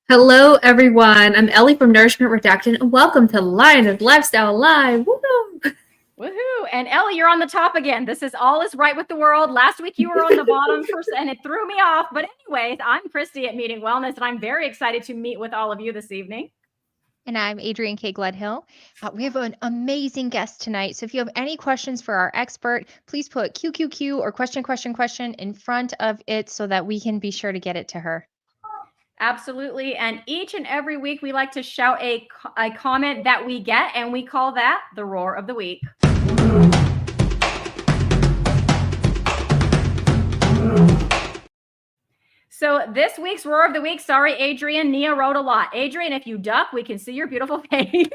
Hello, everyone. I'm Ellie from Nourishment Redacted, and welcome to Lioness Lifestyle Live. Woo! Woohoo! And Ellie, you're on the top again. This is all is right with the world. Last week you were on the bottom and it threw me off. But anyways, I'm Cristie at Meeting Wellness, and I'm very excited to meet with all of you this evening. And I'm Adrian K. Gledhill. We have an amazing guest tonight. So if you have any questions for our expert, please put QQQ or question in front of it so that we can be sure to get it to her. Absolutely. And each and every week, we like to shout a comment that we get, and we call that the roar of the week. So this week's roar of the week, sorry, Adrian, Nia wrote a lot. Adrian, if you duck, we can see your beautiful face.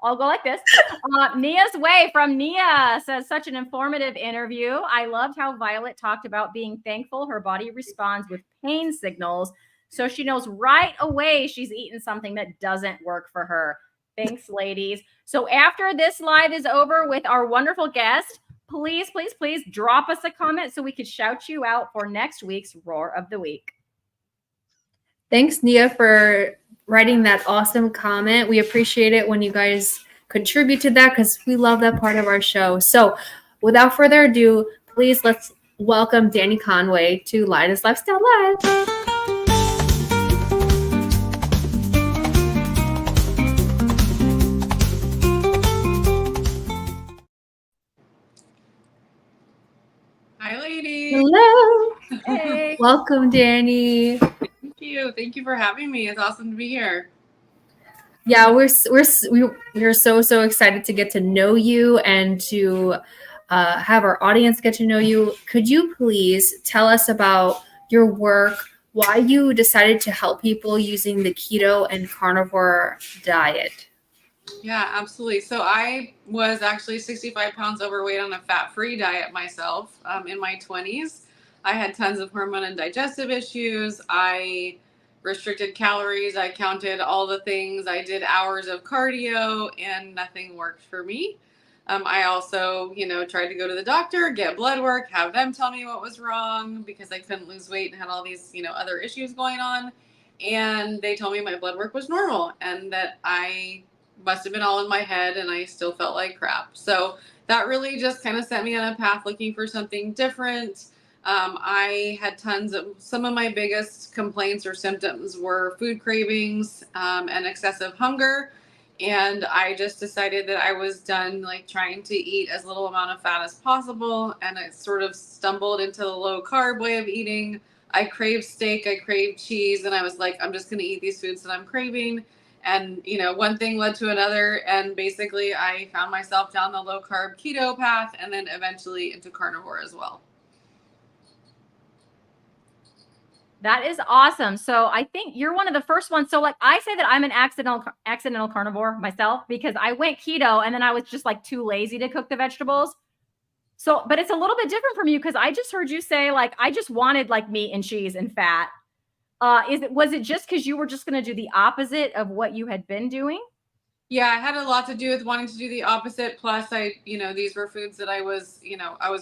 I'll go like this. Nia's Way from Nia says, such an informative interview. I loved how Violet talked about being thankful her body responds with pain signals, so she knows right away she's eaten something that doesn't work for her. Thanks, ladies. So after this live is over with our wonderful guest, please drop us a comment so we could shout you out for next week's Roar of the Week. Thanks, Nia, for writing that awesome comment. We appreciate it when you guys contribute to that because we love that part of our show. So, without further ado, please let's welcome Dani Conaway to Lioness Lifestyle Live. Hi, ladies. Hello. Hey. Welcome, Dani. Thank you. Thank you for having me. It's awesome to be here. Yeah, we're so excited to get to know you and to have our audience get to know you. Could you please tell us about your work, why you decided to help people using the keto and carnivore diet? Yeah, absolutely. So I was actually 65 pounds overweight on a fat-free diet myself in my 20s. I had tons of hormone and digestive issues. I restricted calories. I counted all the things. I did hours of cardio and nothing worked for me. I also, tried to go to the doctor, get blood work, have them tell me what was wrong because I couldn't lose weight and had all these, other issues going on. And they told me my blood work was normal and that I must have been all in my head and I still felt like crap. So that really just kind of set me on a path looking for something different. I had some of my biggest complaints or symptoms were food cravings and excessive hunger. And I just decided that I was done like trying to eat as little amount of fat as possible. And I sort of stumbled into the low carb way of eating. I craved steak, I craved cheese, and I was like, I'm just going to eat these foods that I'm craving. And, one thing led to another. And basically I found myself down the low carb keto path and then eventually into carnivore as well. That is awesome. So I think you're one of the first ones. So like I say that I'm an accidental carnivore myself because I went keto and then I was just like too lazy to cook the vegetables. So, but it's a little bit different from you because I just heard you say like I just wanted like meat and cheese and fat. Was it just because you were just going to do the opposite of what you had been doing? Yeah, it had a lot to do with wanting to do the opposite. Plus these were foods that I was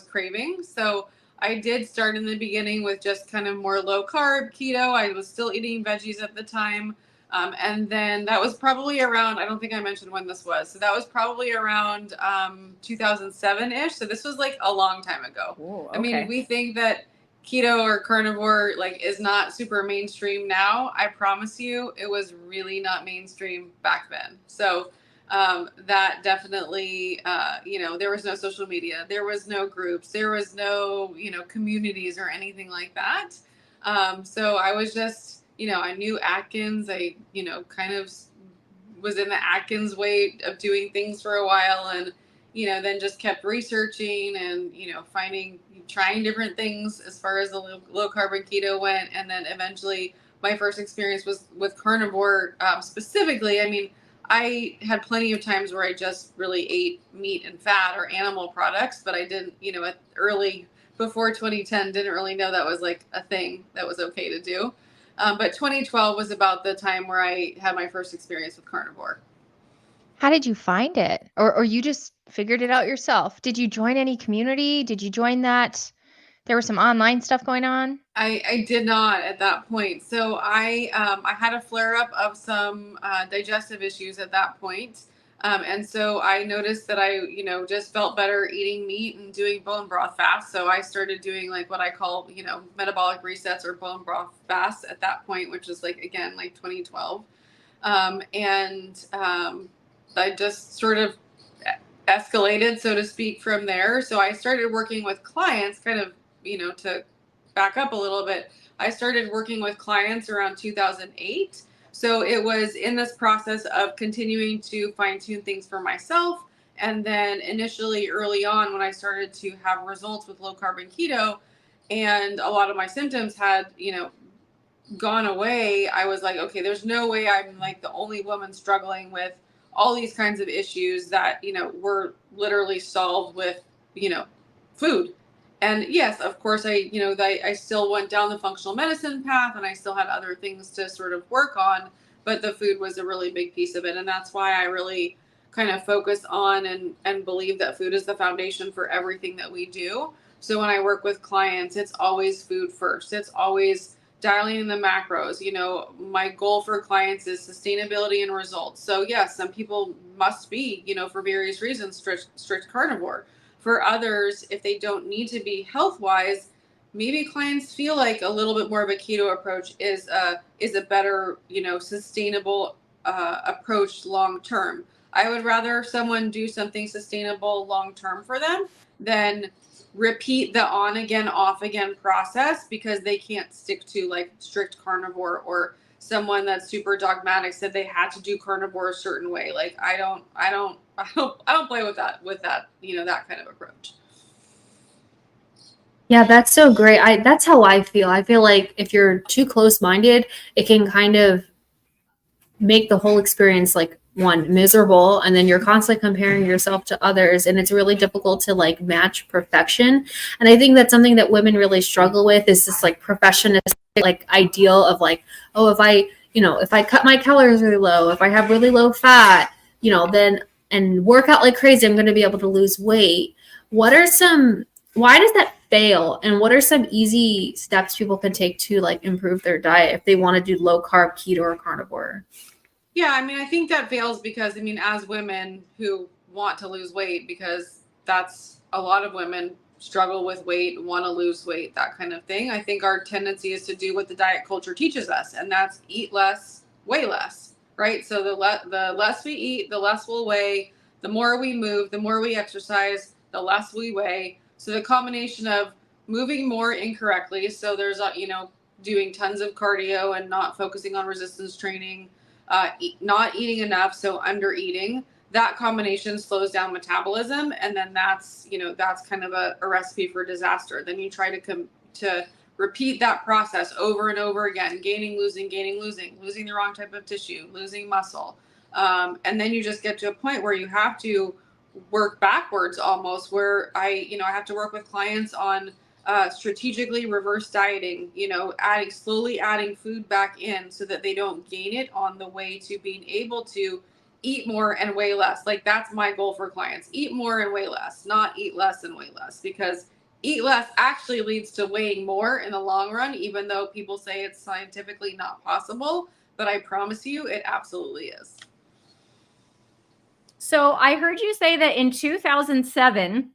craving. So I did start in the beginning with just kind of more low carb keto. I was still eating veggies at the time. And then that was probably around, I don't think I mentioned when this was. So that was probably around 2007-ish. So this was like a long time ago. Ooh, okay. I mean, we think that keto or carnivore like is not super mainstream now. I promise you it was really not mainstream back then. So that definitely there was no social media, there was no groups, there was no communities or anything like that. So I was just I knew Atkins. I kind of was in the Atkins way of doing things for a while, and then just kept researching and trying different things as far as the low carb and keto went. And then eventually my first experience was with carnivore specifically. I mean, I had plenty of times where I just really ate meat and fat or animal products, but I didn't, early before 2010, didn't really know that was like a thing that was okay to do. But 2012 was about the time where I had my first experience with carnivore. How did you find it? Or you just figured it out yourself? Did you join any community? Did you join that there was some online stuff going on? I did not at that point. So I had a flare up of some digestive issues at that point. And so I noticed that I, just felt better eating meat and doing bone broth fast. So I started doing like what I call, metabolic resets or bone broth fast at that point, which is like, again, like 2012. I just sort of escalated, so to speak, from there. So I started working with clients kind of, to back up a little bit. I started working with clients around 2008. So it was in this process of continuing to fine tune things for myself. And then initially early on, when I started to have results with low carb and keto, and a lot of my symptoms had, gone away, I was like, okay, there's no way I'm like the only woman struggling with all these kinds of issues that, were literally solved with, food. And yes, of course, I still went down the functional medicine path and I still had other things to sort of work on, but the food was a really big piece of it. And that's why I really kind of focus on and believe that food is the foundation for everything that we do. So when I work with clients, it's always food first. It's always dialing in the macros. My goal for clients is sustainability and results. So yes, some people must be, for various reasons, strict carnivore. For others, if they don't need to be health-wise, maybe clients feel like a little bit more of a keto approach is a better, sustainable approach long-term. I would rather someone do something sustainable long-term for them than repeat the on again, off again process because they can't stick to like strict carnivore, or someone that's super dogmatic said they had to do carnivore a certain way. Like I don't play with that, that kind of approach. Yeah, that's so great. That's how I feel. I feel like if you're too close-minded, it can kind of make the whole experience like one miserable, and then you're constantly comparing yourself to others, and it's really difficult to like match perfection. And I think that's something that women really struggle with, is this like perfectionist like ideal of like, oh, if I cut my calories really low, if I have really low fat, then and work out like crazy, I'm going to be able to lose weight. Why does that fail? And what are some easy steps people can take to like improve their diet if they want to do low carb, keto, or carnivore? Yeah, I think that fails because, as women who want to lose weight, because that's a lot of women struggle with weight, want to lose weight, that kind of thing. I think our tendency is to do what the diet culture teaches us, and that's eat less, weigh less, right? So the less we eat, the less we'll weigh. The more we move, the more we exercise, the less we weigh. So the combination of moving more incorrectly, so there's doing tons of cardio and not focusing on resistance training, not eating enough, so under eating, that combination slows down metabolism, and then that's kind of a recipe for disaster. Then you try to repeat that process over and over again, gaining, losing the wrong type of tissue, losing muscle, and then you just get to a point where you have to work backwards almost, where I have to work with clients on strategically reverse dieting, slowly adding food back in so that they don't gain it on the way to being able to eat more and weigh less. Like that's my goal for clients. Eat more and weigh less, not eat less and weigh less, because eat less actually leads to weighing more in the long run, even though people say it's scientifically not possible. But I promise you, it absolutely is. So I heard you say that in 2007,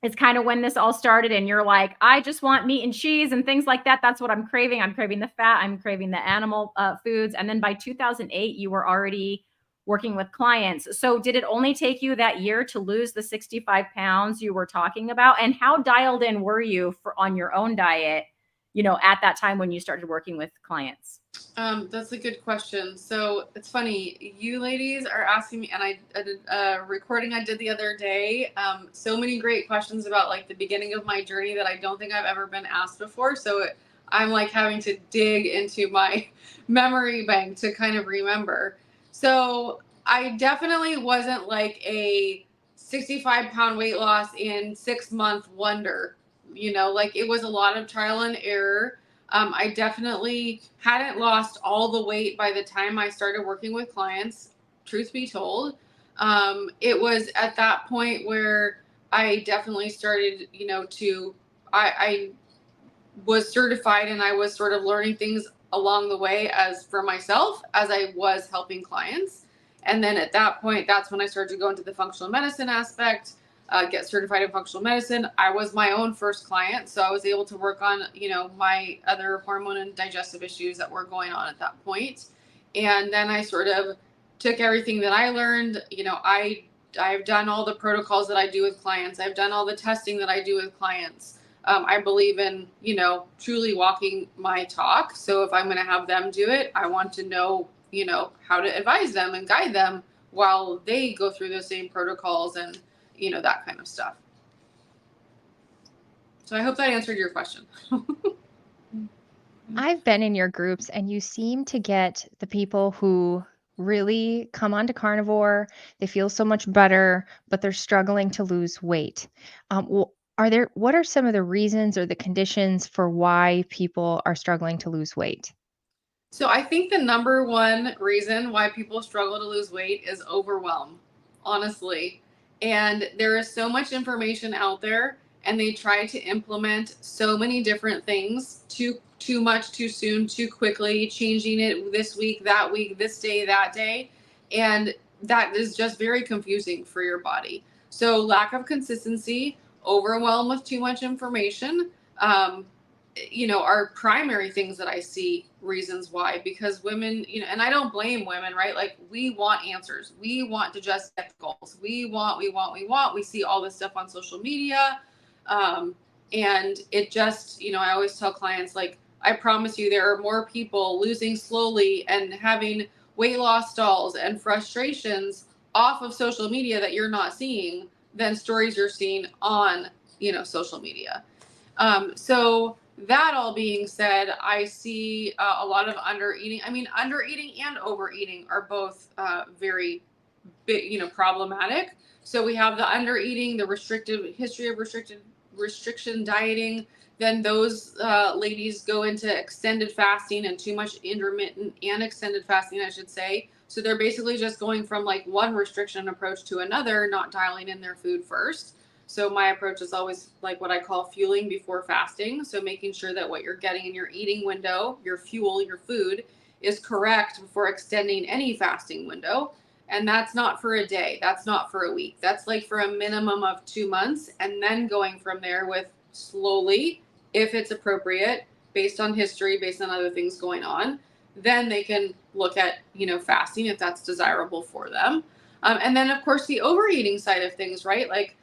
it's kind of when this all started, and you're like, I just want meat and cheese and things like that. That's what I'm craving. I'm craving the fat. I'm craving the animal foods. And then by 2008, you were already working with clients. So did it only take you that year to lose the 65 pounds you were talking about? And how dialed in were you on your own diet, at that time when you started working with clients? That's a good question. So it's funny, you ladies are asking me, and I did a recording I did the other day. So many great questions about like the beginning of my journey that I don't think I've ever been asked before. So I'm like having to dig into my memory bank to kind of remember. So I definitely wasn't like a 65-pound weight loss in 6-month wonder. Like it was a lot of trial and error. I definitely hadn't lost all the weight by the time I started working with clients, truth be told. It was at that point where I definitely started, I was certified and I was sort of learning things along the way as for myself as I was helping clients. And then at that point, that's when I started to go into the functional medicine aspect, get certified in functional medicine. I was my own first client, so I was able to work on, my other hormone and digestive issues that were going on at that point. And then I sort of took everything that I learned. I've done all the protocols that I do with clients. I've done all the testing that I do with clients. I believe in, truly walking my talk. So if I'm going to have them do it, I want to know, how to advise them and guide them while they go through the same protocols and, that kind of stuff. So I hope that answered your question. I've been in your groups and you seem to get the people who really come onto carnivore. They feel so much better, but they're struggling to lose weight. What are some of the reasons or the conditions for why people are struggling to lose weight? So I think the number one reason why people struggle to lose weight is overwhelm, honestly. And there is so much information out there, and they try to implement so many different things too much, too soon, too quickly, changing it this week, this day, that day. And that is just very confusing for your body. So lack of consistency, overwhelm with too much information, are primary things that I see reasons why, because women, and I don't blame women, right? Like, we want answers. We want to just get the goals. We see all this stuff on social media. And it just, I always tell clients, like, I promise you there are more people losing slowly and having weight loss stalls and frustrations off of social media that you're not seeing than stories you're seeing on, social media. So that all being said, I see a lot of undereating. I mean, undereating and overeating are both very big, problematic. So we have the undereating, the history of restriction dieting. Then those ladies go into extended fasting and too much intermittent and extended fasting, I should say. So they're basically just going from like one restriction approach to another, not dialing in their food first. So my approach is always like what I call fueling before fasting. So making sure that what you're getting in your eating window, your fuel, your food, is correct before extending any fasting window. And that's not for a day. That's not for a week. That's like for a minimum of 2 months. And then going from there with slowly, if it's appropriate, based on history, based on other things going on, then they can look at, fasting if that's desirable for them. And then, of course, the overeating side of things, right? Like,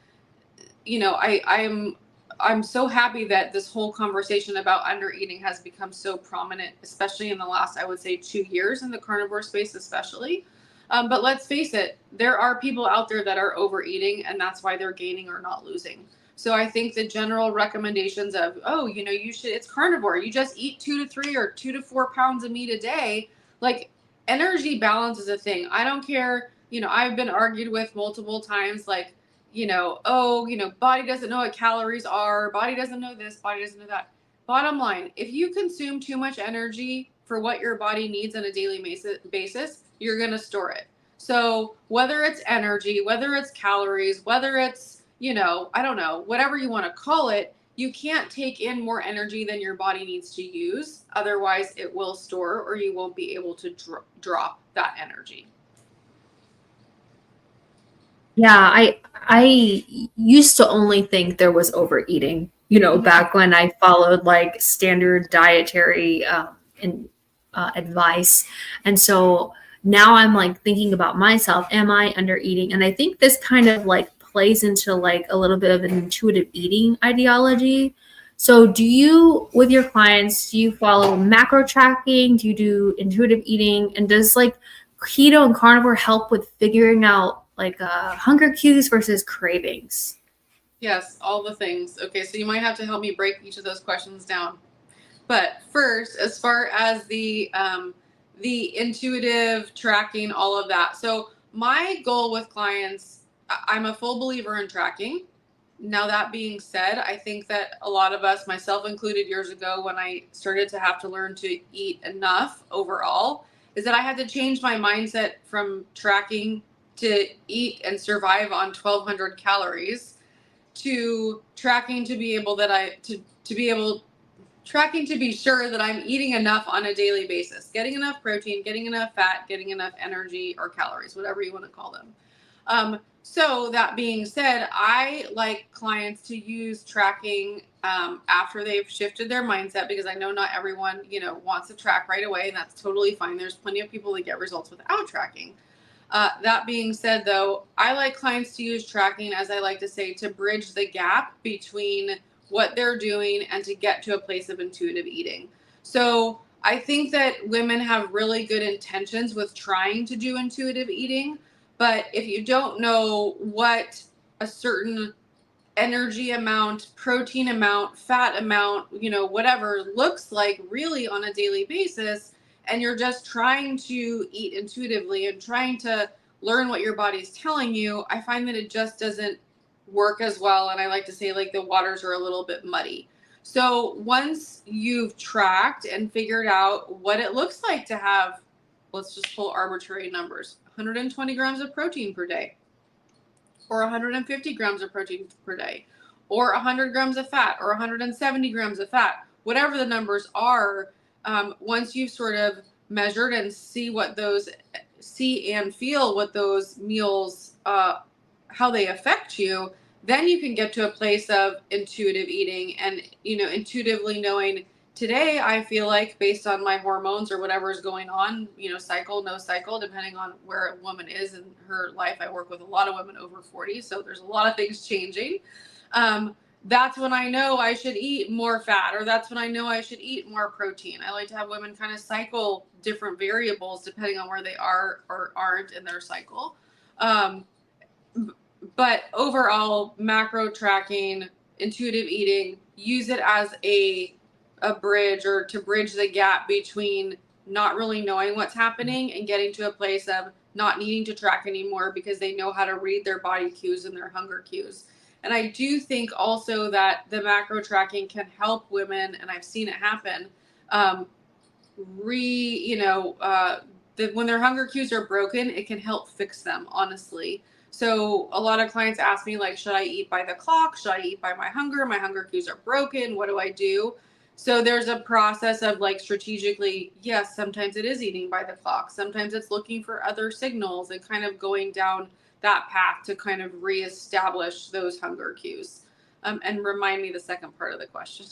I'm so happy that this whole conversation about undereating has become so prominent, especially in the last, I would say, 2 years in the carnivore space, especially. But let's face it, there are people out there that are overeating, and that's why they're gaining or not losing. So I think the general recommendations of, it's carnivore, you just eat 2 to 3 or 2 to 4 pounds of meat a day. Like, energy balance is a thing. I don't care. I've been argued with multiple times, like, body doesn't know what calories are, body doesn't know this, body doesn't know that. Bottom line, if you consume too much energy for what your body needs on a daily basis, you're going to store it. So whether it's energy, whether it's calories, whether it's, I don't know, whatever you want to call it, you can't take in more energy than your body needs to use. Otherwise, it will store, or you won't be able to drop that energy. Yeah, I used to only think there was overeating, back when I followed like standard dietary advice. And so now I'm like thinking about myself, am I undereating? And I think this kind of like plays into like a little bit of an intuitive eating ideology. So do you, with your clients, do you follow macro tracking? Do you do intuitive eating? And does like keto and carnivore help with figuring out like hunger cues versus cravings? Yes, all the things. Okay, so you might have to help me break each of those questions down. But first, as far as the intuitive tracking, all of that. So my goal with clients, I'm a full believer in tracking. Now, that being said, I think that a lot of us, myself included years ago, when I started to have to learn to eat enough overall, is that I had to change my mindset from tracking to eat and survive on 1,200 calories to tracking to be able tracking to be sure that I'm eating enough on a daily basis, getting enough protein, getting enough fat, getting enough energy or calories, whatever you want to call them. So that being said, I like clients to use tracking after they've shifted their mindset, because I know not everyone, wants to track right away, and that's totally fine. There's plenty of people that get results without tracking. That being said, though, I like clients to use tracking, as I like to say, to bridge the gap between what they're doing and to get to a place of intuitive eating. So I think that women have really good intentions with trying to do intuitive eating, but if you don't know what a certain energy amount, protein amount, fat amount, whatever looks like really on a daily basis, and you're just trying to eat intuitively and trying to learn what your body's telling you, I find that it just doesn't work as well. And I like to say, like, the waters are a little bit muddy. So once you've tracked and figured out what it looks like to have, let's just pull arbitrary numbers, 120 grams of protein per day, or 150 grams of protein per day, or 100 grams of fat, or 170 grams of fat, whatever the numbers are, once you've sort of measured and see and feel what those meals, how they affect you, then you can get to a place of intuitive eating and, intuitively knowing, today I feel like, based on my hormones or whatever is going on, cycle, no cycle, depending on where a woman is in her life. I work with a lot of women over 40, so there's a lot of things changing. That's when I know I should eat more fat, or that's when I know I should eat more protein. I like to have women kind of cycle different variables depending on where they are or aren't in their cycle. But overall, macro tracking, intuitive eating, use it as a bridge, or to bridge the gap between not really knowing what's happening and getting to a place of not needing to track anymore, because they know how to read their body cues and their hunger cues. And I do think also that the macro tracking can help women, and I've seen it happen, when their hunger cues are broken, it can help fix them, honestly. So a lot of clients ask me, like, should I eat by the clock? Should I eat by my hunger? My hunger cues are broken. What do I do? So there's a process of, like, strategically, yes, sometimes it is eating by the clock. Sometimes it's looking for other signals and kind of going down that path to kind of reestablish those hunger cues. And remind me the second part of the question.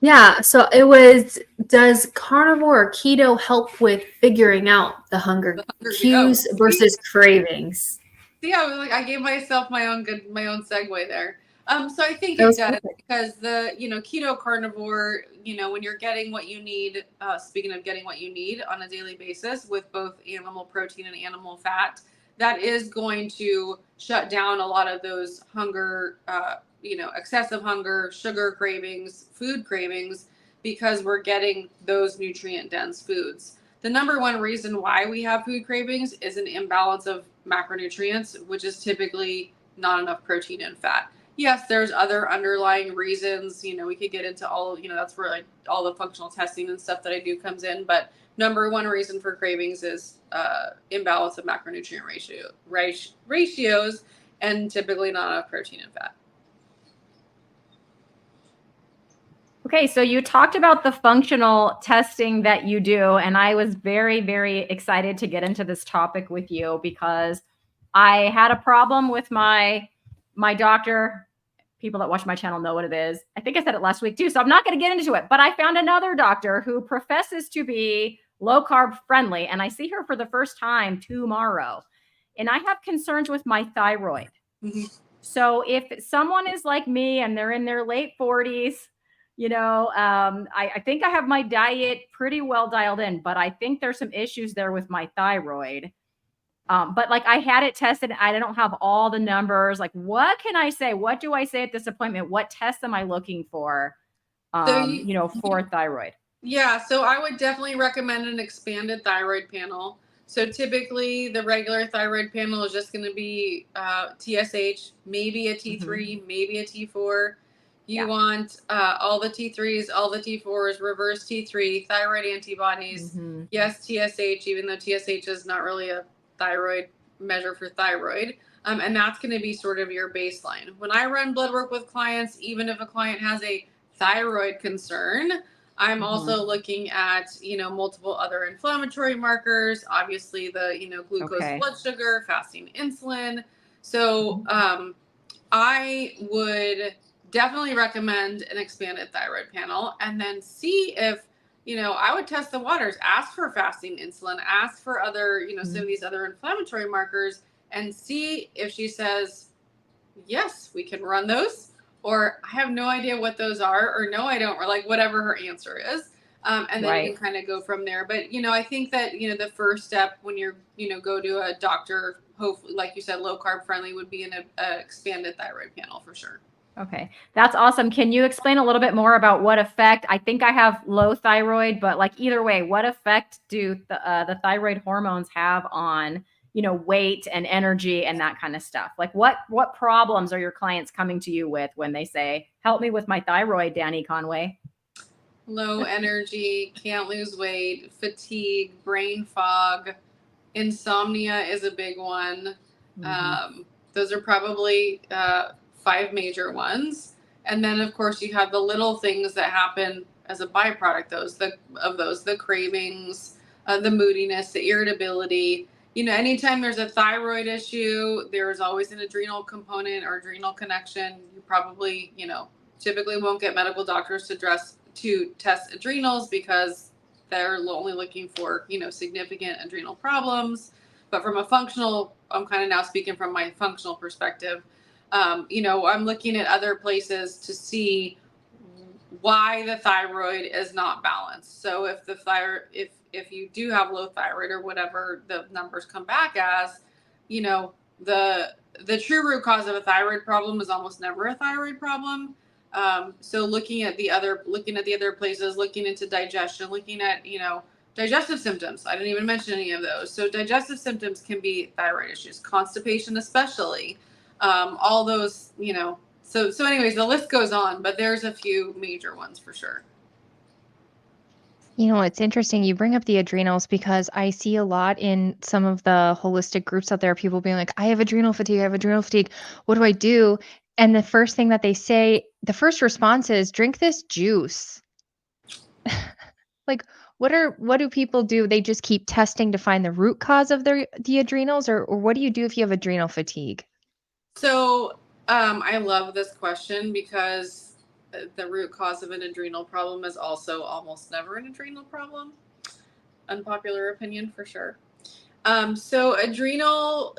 Yeah, so it was, does carnivore or keto help with figuring out the hunger cues versus cravings? Yeah, I gave myself my own segue there. So I think it does, because the, keto carnivore, when you're getting what you need, speaking of getting what you need on a daily basis with both animal protein and animal fat, that is going to shut down a lot of those hunger, excessive hunger, sugar cravings, food cravings, because we're getting those nutrient dense foods. The number one reason why we have food cravings is an imbalance of macronutrients, which is typically not enough protein and fat. Yes, there's other underlying reasons, we could get into all, that's where all the functional testing and stuff that I do comes in. But number one reason for cravings is imbalance of macronutrient ratios, and typically not enough protein and fat. Okay, so you talked about the functional testing that you do, and I was very, very excited to get into this topic with you, because I had a problem with my doctor. People that watch my channel know what it is. I think I said it last week too, so I'm not going to get into it. But I found another doctor who professes to be low carb friendly, and I see her for the first time tomorrow. And I have concerns with my thyroid. Mm-hmm. So if someone is like me and they're in their late 40s, I think I have my diet pretty well dialed in, but I think there's some issues there with my thyroid. But I had it tested. I don't have all the numbers. What can I say? What do I say at this appointment? What tests am I looking for, for thyroid? Yeah. So I would definitely recommend an expanded thyroid panel. So typically the regular thyroid panel is just going to be TSH, maybe a T3, mm-hmm. maybe a T4. You want all the T3s, all the T4s, reverse T3, thyroid antibodies. Mm-hmm. Yes, TSH, even though TSH is not really a thyroid measure for thyroid. And that's going to be sort of your baseline. When I run blood work with clients, even if a client has a thyroid concern, I'm also looking at, multiple other inflammatory markers, obviously the, glucose, blood sugar, fasting insulin. So I would definitely recommend an expanded thyroid panel, and then see if, I would test the waters, ask for fasting insulin, ask for other, some of these other inflammatory markers, and see if she says, yes, we can run those, or I have no idea what those are, or no, I don't, or like whatever her answer is. And then you can kind of go from there. But, I think that, the first step when you're, go to a doctor, hopefully, like you said, low carb friendly, would be an expanded thyroid panel for sure. Okay. That's awesome. Can you explain a little bit more about what effect? I think I have low thyroid, but like either way, what effect do the thyroid hormones have on, weight and energy and that kind of stuff? Like what problems are your clients coming to you with when they say, help me with my thyroid, Dani Conaway? Low energy, can't lose weight, fatigue, brain fog, insomnia is a big one. Those are probably 5 major ones. And then of course you have the little things that happen as a byproduct of those, the cravings, the moodiness, the irritability. Anytime there's a thyroid issue, there's always an adrenal component or adrenal connection. You probably, typically won't get medical doctors to test adrenals because they're only looking for, significant adrenal problems. But from a functional, I'm kind of now speaking from my functional perspective, I'm looking at other places to see why the thyroid is not balanced. So if the thyroid, if you do have low thyroid or whatever the numbers come back as, the true root cause of a thyroid problem is almost never a thyroid problem. So looking at the other places, looking into digestion, looking at, digestive symptoms. I didn't even mention any of those. So digestive symptoms can be thyroid issues, constipation, especially, all those, so anyways, the list goes on, but there's a few major ones for sure. It's interesting you bring up the adrenals because I see a lot in some of the holistic groups out there, people being like, I have adrenal fatigue. What do I do? And the first thing that they say, the first response is drink this juice. Like, what do people do? They just keep testing to find the root cause of the adrenals, or what do you do if you have adrenal fatigue? So I love this question because the root cause of an adrenal problem is also almost never an adrenal problem. Unpopular opinion for sure. So adrenal,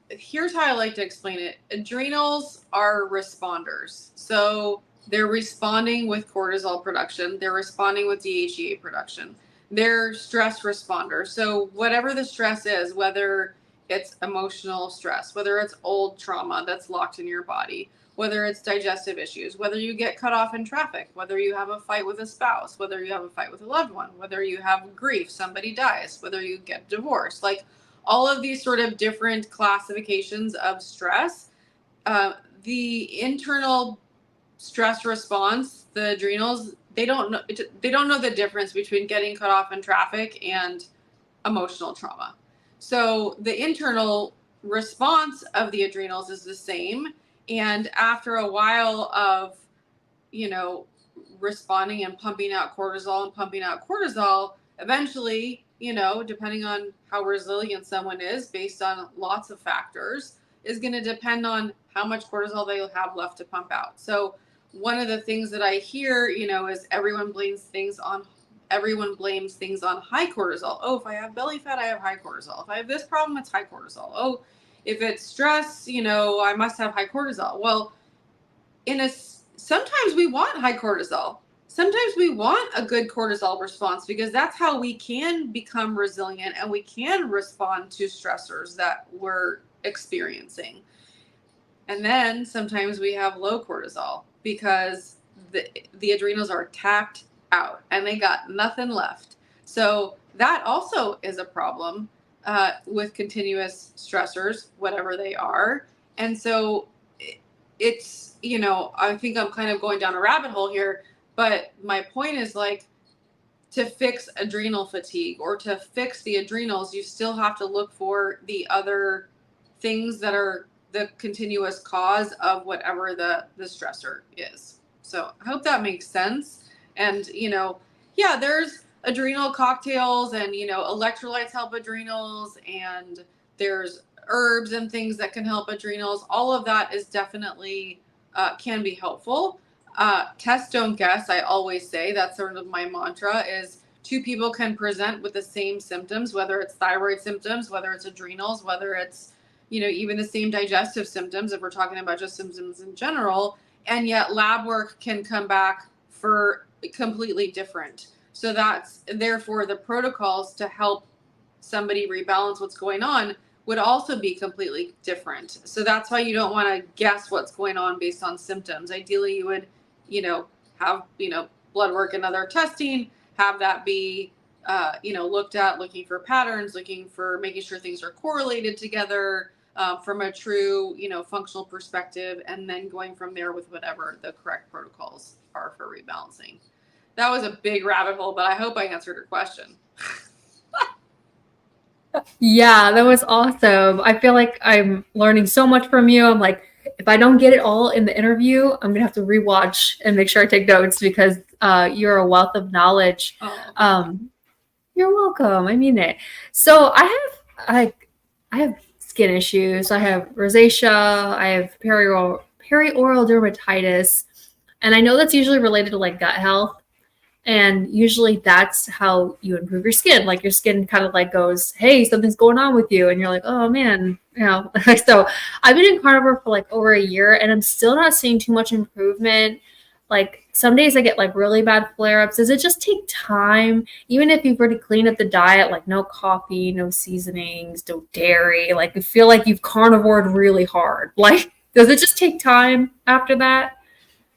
here's how I like to explain it. Adrenals are responders. So they're responding with cortisol production. They're responding with DHEA production. They're stress responders. So whatever the stress is, whether it's emotional stress, whether it's old trauma that's locked in your body, whether it's digestive issues, whether you get cut off in traffic, whether you have a fight with a spouse, whether you have a fight with a loved one, whether you have grief, somebody dies, whether you get divorced, like all of these sort of different classifications of stress, the internal stress response, the adrenals, they don't know the difference between getting cut off in traffic and emotional trauma. So the internal response of the adrenals is the same. And after a while of, responding and pumping out cortisol, eventually, depending on how resilient someone is based on lots of factors, is going to depend on how much cortisol they'll have left to pump out. So one of the things that I hear, is everyone blames things on high cortisol. Oh, if I have belly fat, I have high cortisol. If I have this problem, it's high cortisol. Oh, if it's stress, I must have high cortisol. Well, sometimes we want high cortisol. Sometimes we want a good cortisol response because that's how we can become resilient and we can respond to stressors that we're experiencing. And then sometimes we have low cortisol because the adrenals are tapped out and they got nothing left. So that also is a problem with continuous stressors, whatever they are. And so it's, I think I'm kind of going down a rabbit hole here, but my point is like, to fix adrenal fatigue or to fix the adrenals, you still have to look for the other things that are the continuous cause of whatever the stressor is. So I hope that makes sense. And, yeah, there's adrenal cocktails and, electrolytes help adrenals, and there's herbs and things that can help adrenals. All of that is definitely can be helpful. Test, don't guess. I always say that's sort of my mantra is two people can present with the same symptoms, whether it's thyroid symptoms, whether it's adrenals, whether it's, even the same digestive symptoms, if we're talking about just symptoms in general, and yet lab work can come back for completely different. So that's therefore the protocols to help somebody rebalance what's going on would also be completely different. So that's why you don't want to guess what's going on based on symptoms. Ideally, you would, have, blood work and other testing, have that be, looked at, looking for patterns, looking for making sure things are correlated together from a true, functional perspective, and then going from there with whatever the correct protocols are for rebalancing. That was a big rabbit hole, but I hope I answered your question. Yeah, that was awesome. I feel like I'm learning so much from you. I'm like, if I don't get it all in the interview, I'm gonna have to rewatch and make sure I take notes because you're a wealth of knowledge. You're welcome. I mean it. So I have skin issues. I have rosacea. I have perioral dermatitis, and I know that's usually related to like gut health. And usually that's how you improve your skin. Like your skin kind of like goes, hey, something's going on with you. And you're like, oh man, So I've been in carnivore for like over a year and I'm still not seeing too much improvement. Like some days I get like really bad flare-ups. Does it just take time? Even if you've already cleaned up the diet, like no coffee, no seasonings, no dairy, like you feel like you've carnivored really hard. Like, does it just take time after that?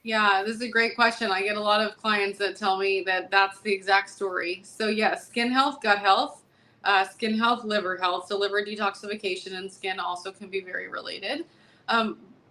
Yeah, this is a great question. I get a lot of clients that tell me that that's the exact story. So yes, skin health, gut health, skin health, liver health. So liver detoxification and skin also can be very related.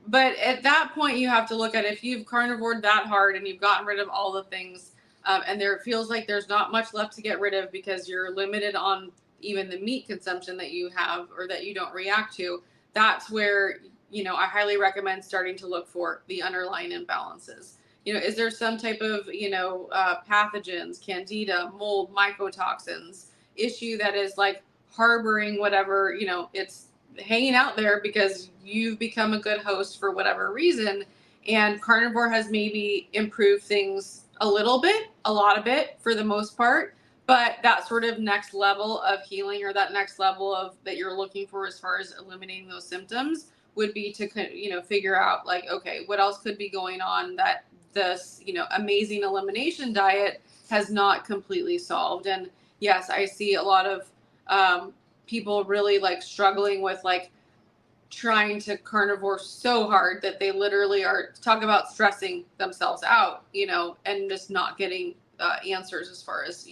But at that point, you have to look at if you've carnivored that hard and you've gotten rid of all the things, and there feels like there's not much left to get rid of because you're limited on even the meat consumption that you have or that you don't react to. That's where I highly recommend starting to look for the underlying imbalances. Is there some type of, pathogens, candida, mold, mycotoxins issue that is like harboring whatever, it's hanging out there because you've become a good host for whatever reason. And carnivore has maybe improved things a little bit, a lot of it for the most part. But that sort of next level of healing or that next level of that you're looking for as far as eliminating those symptoms would be to, figure out like, okay, what else could be going on that this, amazing elimination diet has not completely solved. And yes, I see a lot of people really like struggling with like trying to carnivore so hard that they literally are talk about stressing themselves out, and just not getting answers as far as,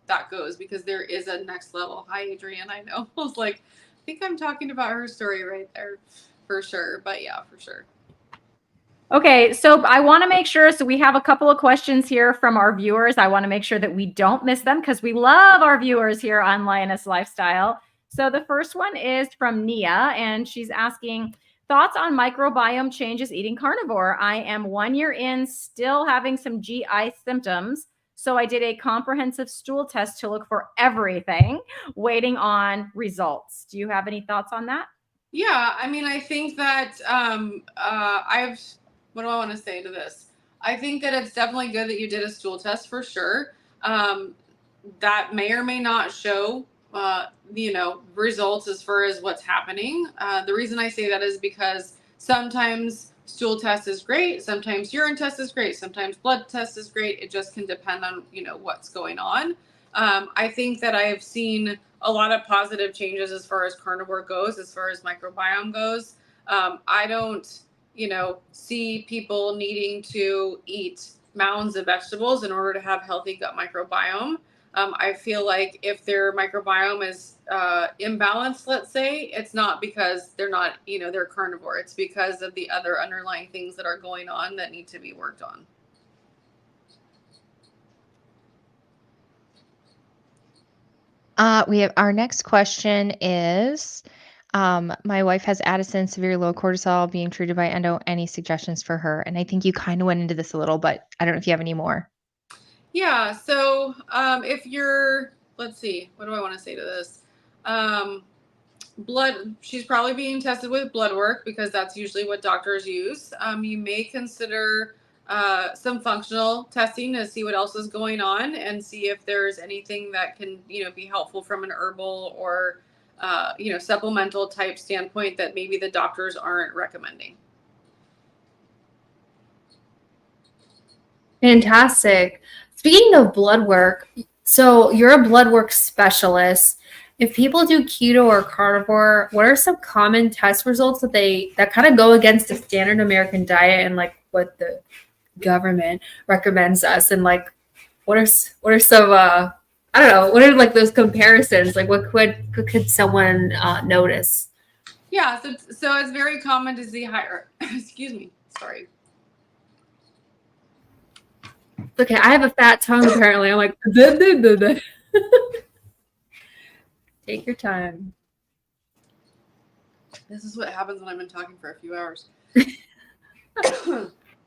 that goes, because there is a next level. Hi, Adrian. I know. I was like, I think I'm talking about her story right there for sure. But yeah, for sure. Okay, so I want to make sure, so we have a couple of questions here from our viewers. I want to make sure that we don't miss them because we love our viewers here on Lioness Lifestyle. So the first one is from Nia, and she's asking, thoughts on microbiome changes eating carnivore? I am 1 year in, still having some GI symptoms. So I did a comprehensive stool test to look for everything, waiting on results. Do you have any thoughts on that? Yeah, I mean, I think that what do I want to say to this? I think that it's definitely good that you did a stool test for sure. That may or may not show, results as far as what's happening. The reason I say that is because sometimes stool test is great. Sometimes urine test is great. Sometimes blood test is great. It just can depend on, what's going on. I think that I've seen a lot of positive changes as far as carnivore goes, as far as microbiome goes. I don't, see people needing to eat mounds of vegetables in order to have healthy gut microbiome. I feel like if their microbiome is imbalanced, let's say, it's not because they're not, they're carnivore. It's because of the other underlying things that are going on that need to be worked on. We have our next question is, My wife has Addison, severe low cortisol, being treated by endo. Any suggestions for her? And I think you kind of went into this a little, but I don't know if you have any more. Yeah. So if you're, let's see, what do I want to say to this? Blood, she's probably being tested with blood work because that's usually what doctors use. You may consider some functional testing to see what else is going on and see if there's anything that can, be helpful from an herbal or, supplemental type standpoint that maybe the doctors aren't recommending. Fantastic. Speaking of blood work, so you're a blood work specialist. If people do keto or carnivore, what are some common test results that kind of go against the standard American diet and like what the government recommends us? And like, what are some I don't know, what are like those comparisons? Like, what could someone notice? Yeah, so it's very common to see higher. Excuse me, sorry. Okay, I have a fat tongue apparently. I'm like, take your time. This is what happens when I've been talking for a few hours.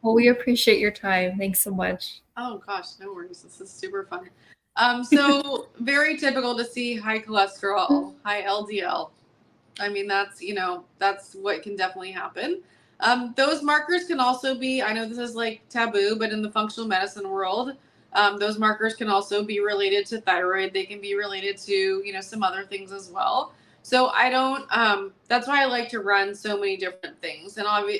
Well, we appreciate your time. Thanks so much. Oh gosh, no worries. This is super fun. So very typical to see high cholesterol, high LDL. I mean, that's what can definitely happen. Those markers can also be, I know this is like taboo, but in the functional medicine world, those markers can also be related to thyroid. They can be related to, some other things as well. So I don't, that's why I like to run so many different things. And I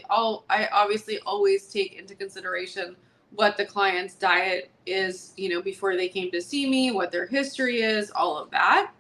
obviously always take into consideration what the client's diet is, before they came to see me, what their history is, all of that.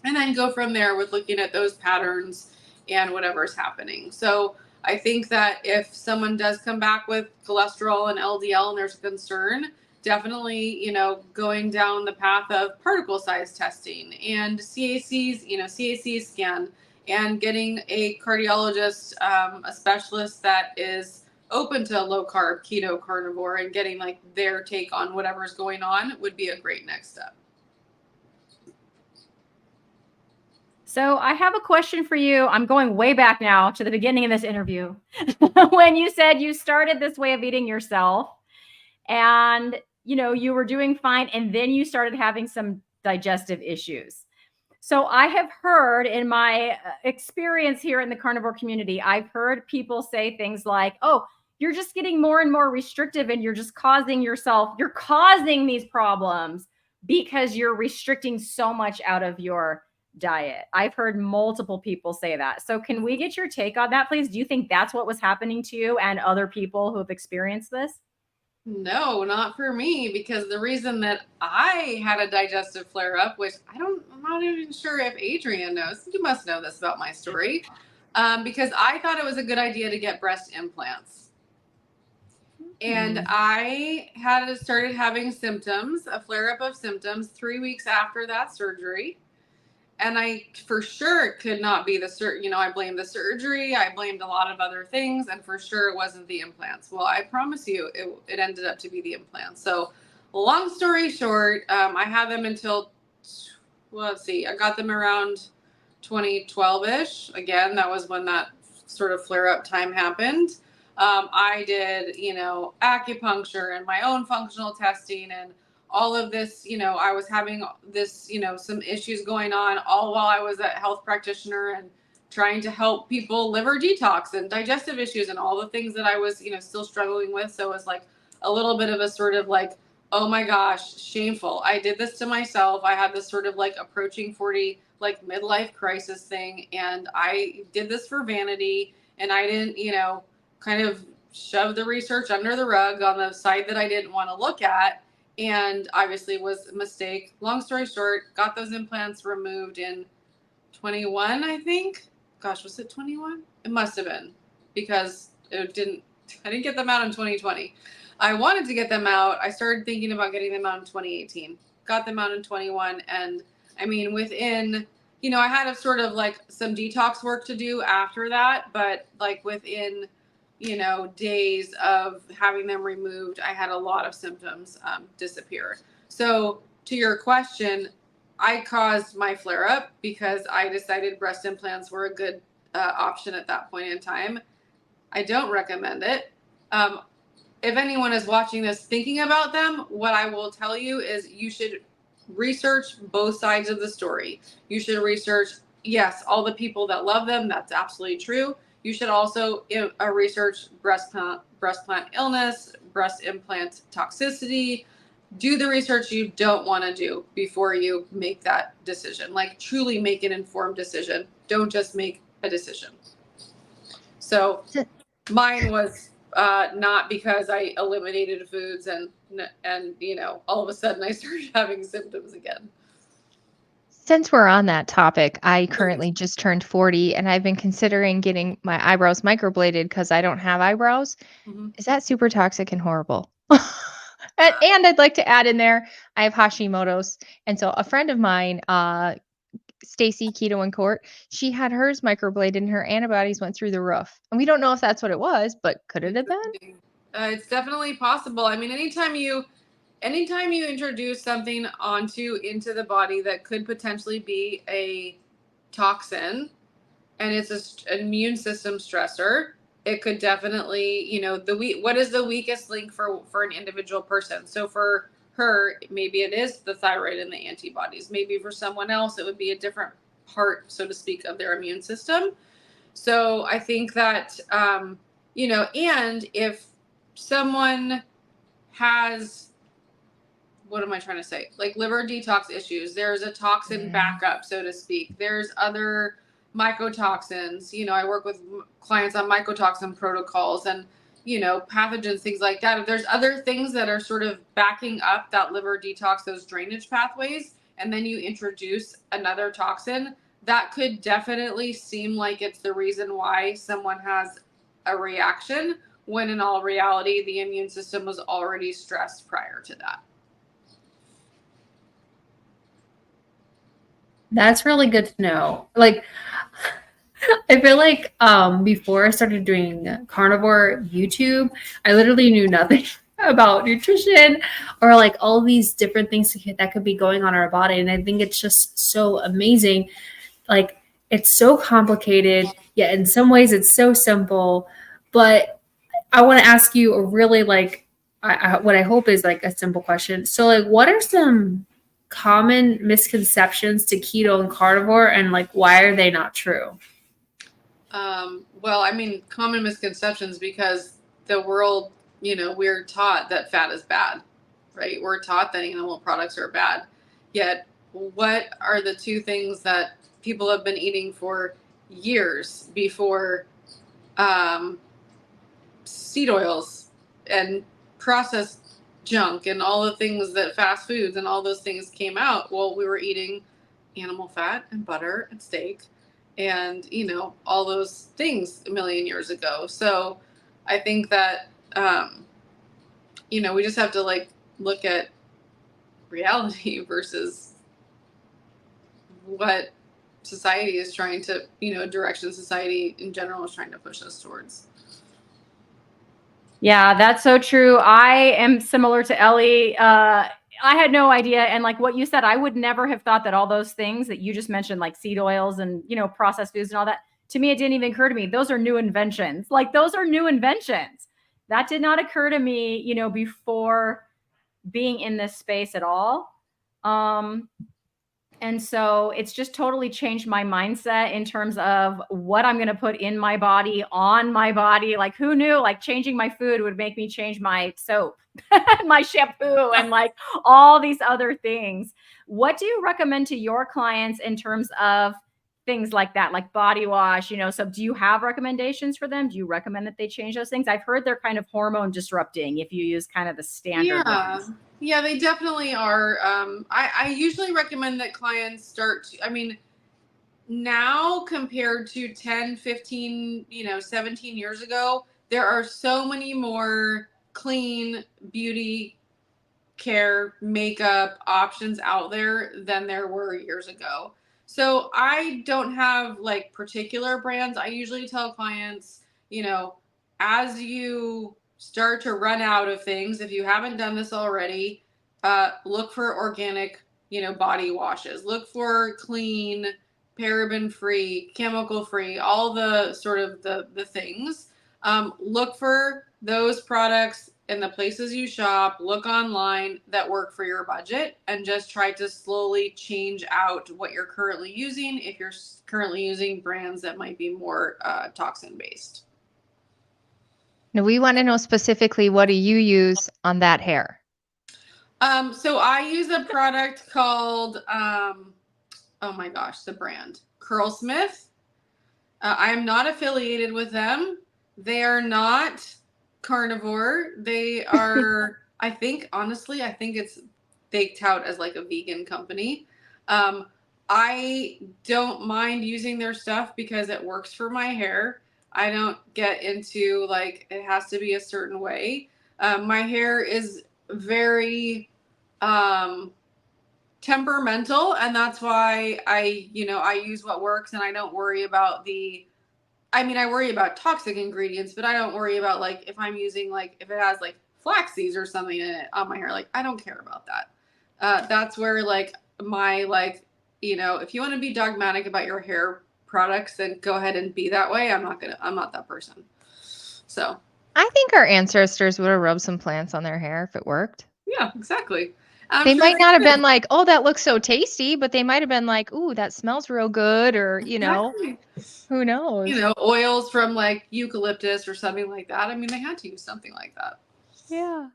And then go from there with looking at those patterns and whatever's happening. So I think that if someone does come back with cholesterol and LDL and there's a concern, definitely, going down the path of particle size testing and CAC scan and getting a cardiologist, a specialist that is open to low carb, keto, carnivore, and getting like their take on whatever's going on would be a great next step. So I have a question for you. I'm going way back now to the beginning of this interview when you said you started this way of eating yourself and, you were doing fine. And then you started having some digestive issues. So I have heard in my experience here in the carnivore community, I've heard people say things like, oh, you're just getting more and more restrictive and you're just causing these problems because you're restricting so much out of your diet. I've heard multiple people say that. So can we get your take on that, please? Do you think that's what was happening to you and other people who have experienced this? No, not for me, because the reason that I had a digestive flare up, which I'm not even sure if Adrian knows. You must know this about my story, because I thought it was a good idea to get breast implants. And I started having symptoms, a flare up of symptoms 3 weeks after that surgery. And I for sure could not be I blamed the surgery. I blamed a lot of other things. And for sure it wasn't the implants. Well, I promise you it ended up to be the implants. So long story short, I had them until, I got them around 2012-ish. Again, that was when that sort of flare up time happened. I did, acupuncture and my own functional testing and all of this, I was having this, some issues going on all while I was a health practitioner and trying to help people liver detox and digestive issues and all the things that I was, still struggling with. So it was like a little bit of a sort of like, oh my gosh, shameful. I did this to myself. I had this sort of like approaching 40, like midlife crisis thing. And I did this for vanity and I didn't, kind of shove the research under the rug on the side that I didn't want to look at. And obviously was a mistake. Long story short, got those implants removed in 21, I think. Gosh, was it 21? It must have been because I didn't get them out in 2020. I wanted to get them out. I started thinking about getting them out in 2018. Got them out in 21. And I mean, within, I had a sort of like some detox work to do after that, but like within days of having them removed, I had a lot of symptoms disappear. So to your question, I caused my flare up because I decided breast implants were a good option at that point in time. I don't recommend it. If anyone is watching this thinking about them, what I will tell you is you should research both sides of the story. You should research, yes, all the people that love them. That's absolutely true. You should also research breast implant illness, breast implant toxicity. Do the research you don't want to do before you make that decision. Like truly make an informed decision. Don't just make a decision. So mine was not because I eliminated foods and all of a sudden I started having symptoms again. Since we're on that topic, I currently just turned 40 and I've been considering getting my eyebrows microbladed because I don't have eyebrows. Mm-hmm. Is that super toxic and horrible? And I'd like to add in there, I have Hashimoto's. And so a friend of mine, Stacy Keto in Court, she had hers microbladed and her antibodies went through the roof. And we don't know if that's what it was, but could it have been? It's definitely possible. I mean, anytime you introduce something into the body that could potentially be a toxin and it's an immune system stressor, it could definitely, what is the weakest link for an individual person? So for her, maybe it is the thyroid and the antibodies. Maybe for someone else, it would be a different part, so to speak, of their immune system. So I think that, and if someone has, what am I trying to say? Like liver detox issues, there's a toxin backup, so to speak. There's other mycotoxins. I work with clients on mycotoxin protocols and, pathogens, things like that. If there's other things that are sort of backing up that liver detox, those drainage pathways, and then you introduce another toxin, that could definitely seem like it's the reason why someone has a reaction, when in all reality, the immune system was already stressed prior to that. That's really good to know. Like, I feel like before I started doing carnivore YouTube, I literally knew nothing about nutrition or like all these different things that could be going on in our body. And I think it's just so amazing. Like, it's so complicated, yet in some ways it's so simple. But I want to ask you a really what I hope is like a simple question. So like, what are some common misconceptions to keto and carnivore, and like, why are they not true? Well, I mean, common misconceptions because the world, we're taught that fat is bad, right? We're taught that animal products are bad. Yet, what are the two things that people have been eating for years before seed oils and processed junk and all the things that fast foods and all those things came out? Well, we were eating animal fat and butter and steak and all those things a million years ago. So I think that we just have to like look at reality versus what society is trying to, direction society in general is trying to push us towards. Yeah, that's so true. I am similar to Ellie. I had no idea. And like what you said, I would never have thought that all those things that you just mentioned, like seed oils and, processed foods and all that, to me, it didn't even occur to me. Those are new inventions. Like those are new inventions. That did not occur to me, before being in this space at all. And so it's just totally changed my mindset in terms of what I'm going to put in my body, on my body. Like who knew like changing my food would make me change my soap, my shampoo, and like all these other things. What do you recommend to your clients in terms of things like that, like body wash, so do you have recommendations for them? Do you recommend that they change those things? I've heard they're kind of hormone disrupting if you use kind of the standard ones. Yeah, they definitely are. I usually recommend that clients start, now compared to 10, 15, 17 years ago, there are so many more clean beauty care makeup options out there than there were years ago. So I don't have like particular brands. I usually tell clients, as you start to run out of things, if you haven't done this already, look for organic body washes. Look for clean, paraben-free, chemical-free, all the sort of the things. Look for those products in the places you shop. Look online that work for your budget, and just try to slowly change out what you're currently using if you're currently using brands that might be more toxin-based. Now, we want to know specifically, what do you use on that hair? So I use a product called, oh my gosh, the brand Curlsmith. I am not affiliated with them. They are not carnivore. They are, I think it's baked out as like a vegan company. I don't mind using their stuff because it works for my hair. I don't get into like it has to be a certain way. My hair is very temperamental, and that's why I use what works, and I don't worry about I worry about toxic ingredients, but I don't worry about like if I'm using like if it has like flax seeds or something in it on my hair. Like I don't care about that. That's where like my if you want to be dogmatic about your hair products, then go ahead and be that way. I'm not that person. So I think our ancestors would have rubbed some plants on their hair if it worked. yeah, exactly. They might not have been like, oh, that looks so tasty, but they might have been like, ooh, that smells real good, or Exactly. Who knows? Oils from like eucalyptus or something like that. I mean, they had to use something like that. Yeah.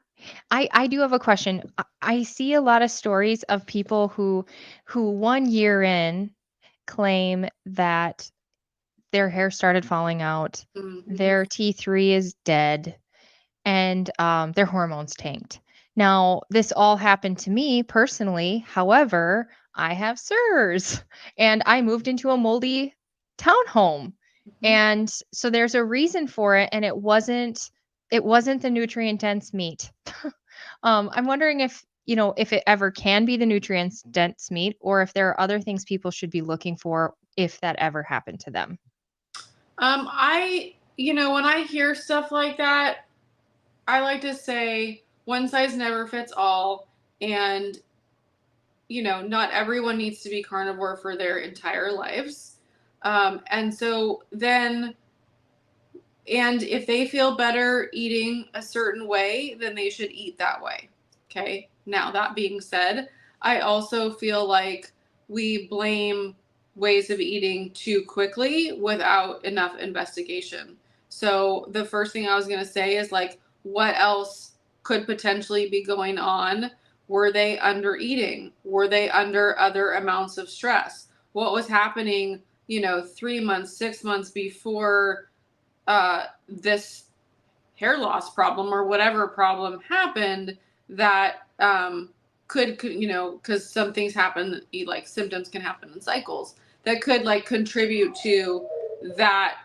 I do have a question. I see a lot of stories of people who 1 year in claim that their hair started falling out, Mm-hmm. their T3 is dead, and their hormones tanked. Now, this all happened to me personally. However, I have SIRS, and I moved into a moldy townhome. Mm-hmm. And so there's a reason for it, and it wasn't the nutrient dense meat. I'm wondering if it ever can be the nutrient dense meat, or if there are other things people should be looking for if that ever happened to them. When I hear stuff like that, I like to say one size never fits all, and not everyone needs to be carnivore for their entire lives. And so then, and if they feel better eating a certain way, then they should eat that way. Okay. Now, that being said, I also feel like we blame ways of eating too quickly without enough investigation. So the first thing I was going to say is like, what else could potentially be going on? Were they under eating? Were they under other amounts of stress? What was happening, 3 months, 6 months before this hair loss problem or whatever problem happened that could because some things happen, like symptoms can happen in cycles that could like contribute to that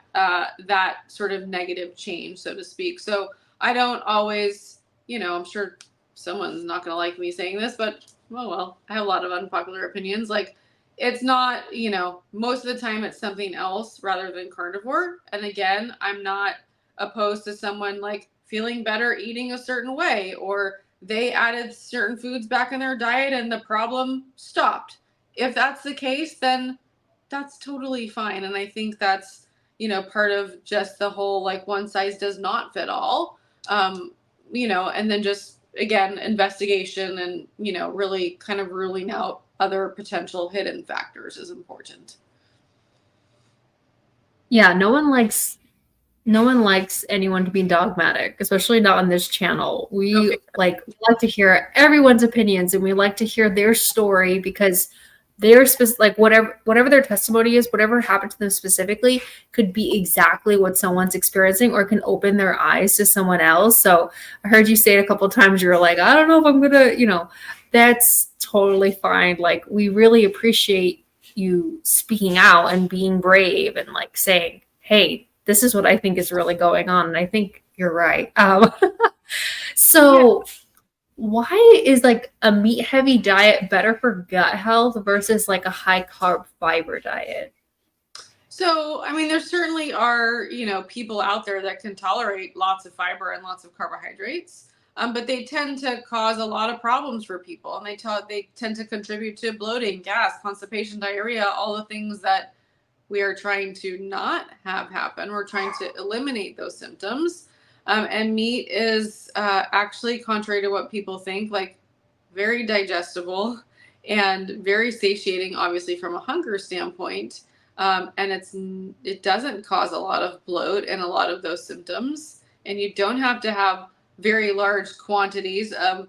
sort of negative change, so to speak. So I don't always, I'm sure someone's not going to like me saying this, but well, I have a lot of unpopular opinions. Like it's not, most of the time it's something else rather than carnivore. And again, I'm not opposed to someone like feeling better eating a certain way, or they added certain foods back in their diet and the problem stopped. If that's the case, then that's totally fine. And I think that's, part of just the whole, like one size does not fit all, and then just, again, investigation and, really kind of ruling out other potential hidden factors is important. Yeah, no one likes anyone to be dogmatic, especially not on this channel. We like to hear everyone's opinions, and we like to hear their story, because they're like whatever their testimony is, whatever happened to them specifically could be exactly what someone's experiencing, or can open their eyes to someone else. So I heard you say it a couple of times. You were like, I don't know if I'm gonna, that's totally fine. Like, we really appreciate you speaking out and being brave and like saying, hey, this is what I think is really going on. And I think you're right. So why is like a meat heavy diet better for gut health versus like a high carb fiber diet? So, I mean, there certainly are, people out there that can tolerate lots of fiber and lots of carbohydrates. but they tend to cause a lot of problems for people, and they tend to contribute to bloating, gas, constipation, diarrhea, all the things that we are trying to not have happen. We're trying to eliminate those symptoms. And meat is actually, contrary to what people think, like very digestible and very satiating, obviously from a hunger standpoint. And it doesn't cause a lot of bloat and a lot of those symptoms. And you don't have to have very large quantities of,